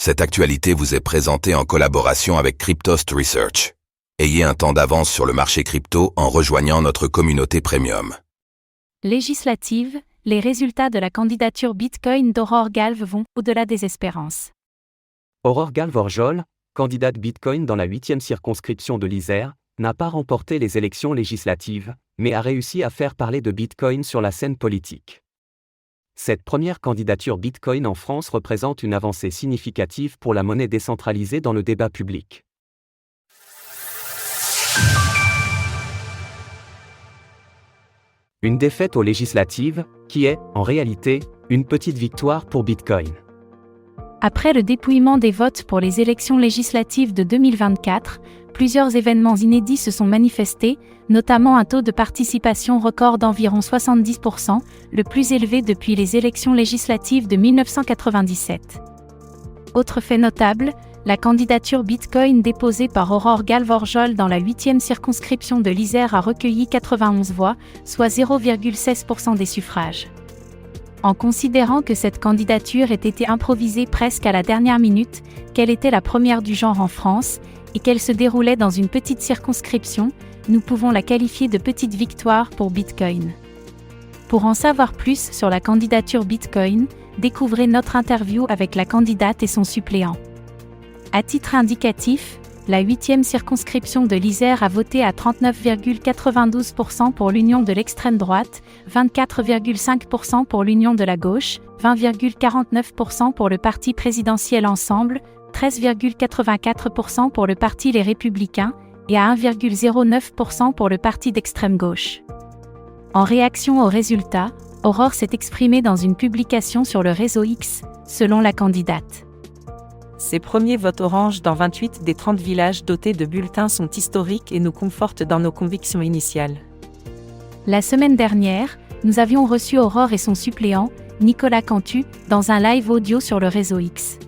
Cette actualité vous est présentée en collaboration avec Cryptost Research. Ayez un temps d'avance sur le marché crypto en rejoignant notre communauté premium. Législative, les résultats de la candidature Bitcoin d'Aurore Galve vont au-delà des espérances. Aurore Galve-Orjol, candidate Bitcoin dans la 8e circonscription de l'Isère, n'a pas remporté les élections législatives, mais a réussi à faire parler de Bitcoin sur la scène politique. Cette première candidature Bitcoin en France représente une avancée significative pour la monnaie décentralisée dans le débat public. Une défaite aux législatives, qui est, en réalité, une petite victoire pour Bitcoin. Après le dépouillement des votes pour les élections législatives de 2024, plusieurs événements inédits se sont manifestés, notamment un taux de participation record d'environ 70%, le plus élevé depuis les élections législatives de 1997. Autre fait notable, la candidature Bitcoin déposée par Aurore Galve-Orjol dans la 8e circonscription de l'Isère a recueilli 91 voix, soit 0,16% des suffrages. En considérant que cette candidature ait été improvisée presque à la dernière minute, qu'elle était la première du genre en France, et qu'elle se déroulait dans une petite circonscription, nous pouvons la qualifier de petite victoire pour Bitcoin. Pour en savoir plus sur la candidature Bitcoin, découvrez notre interview avec la candidate et son suppléant. À titre indicatif, la 8e circonscription de l'Isère a voté à 39,92% pour l'union de l'extrême droite, 24,5% pour l'union de la gauche, 20,49% pour le parti présidentiel Ensemble, 13,84% pour le parti Les Républicains, et à 1,09% pour le parti d'extrême gauche. En réaction aux résultats, Aurore s'est exprimée dans une publication sur le réseau X, selon la candidate. Ces premiers votes orange dans 28 des 30 villages dotés de bulletins sont historiques et nous confortent dans nos convictions initiales. La semaine dernière, nous avions reçu Aurore et son suppléant, Nicolas Cantu, dans un live audio sur le réseau X.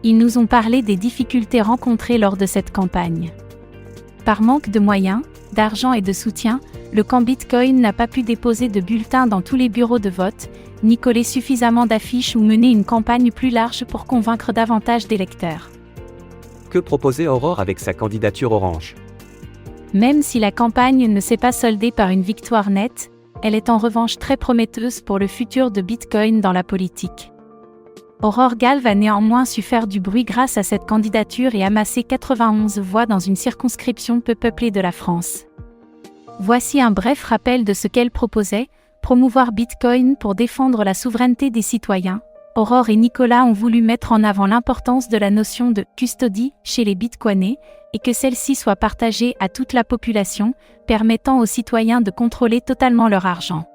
Ils nous ont parlé des difficultés rencontrées lors de cette campagne. Par manque de moyens, d'argent et de soutien, le camp Bitcoin n'a pas pu déposer de bulletins dans tous les bureaux de vote, ni coller suffisamment d'affiches ou mener une campagne plus large pour convaincre davantage d'électeurs. Que proposait Aurore avec sa candidature orange ? Même si la campagne ne s'est pas soldée par une victoire nette, elle est en revanche très prometteuse pour le futur de Bitcoin dans la politique. Aurore Galve a néanmoins su faire du bruit grâce à cette candidature et amasser 91 voix dans une circonscription peu peuplée de la France. Voici un bref rappel de ce qu'elle proposait: promouvoir Bitcoin pour défendre la souveraineté des citoyens. Aurore et Nicolas ont voulu mettre en avant l'importance de la notion de « custody » chez les bitcoinés et que celle-ci soit partagée à toute la population, permettant aux citoyens de contrôler totalement leur argent.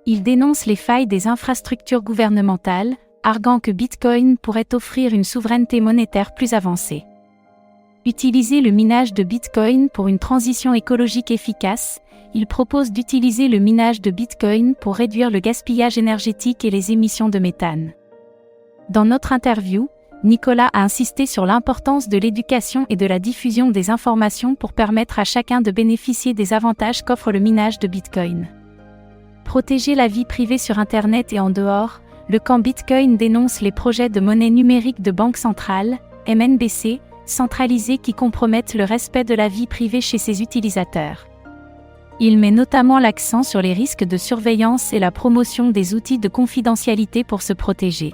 Ils dénoncent les failles des infrastructures gouvernementales, arguant que Bitcoin pourrait offrir une souveraineté monétaire plus avancée. Utiliser le minage de Bitcoin pour une transition écologique efficace, il propose d'utiliser le minage de Bitcoin pour réduire le gaspillage énergétique et les émissions de méthane. Dans notre interview, Nicolas a insisté sur l'importance de l'éducation et de la diffusion des informations pour permettre à chacun de bénéficier des avantages qu'offre le minage de Bitcoin. Protéger la vie privée sur Internet et en dehors, le camp Bitcoin dénonce les projets de monnaie numérique de banque centrale, MNBC, centralisés qui compromettent le respect de la vie privée chez ses utilisateurs. Il met notamment l'accent sur les risques de surveillance et la promotion des outils de confidentialité pour se protéger.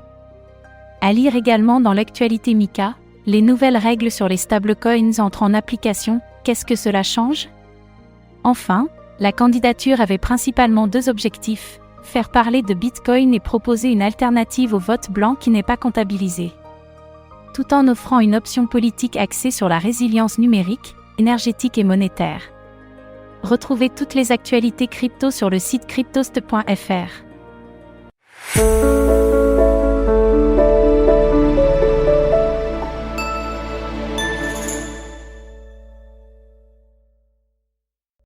À lire également dans l'actualité MICA, les nouvelles règles sur les stablecoins entrent en application, qu'est-ce que cela change ? Enfin, la candidature avait principalement deux objectifs: faire parler de Bitcoin et proposer une alternative au vote blanc qui n'est pas comptabilisé. Tout en offrant une option politique axée sur la résilience numérique, énergétique et monétaire. Retrouvez toutes les actualités crypto sur le site cryptost.fr.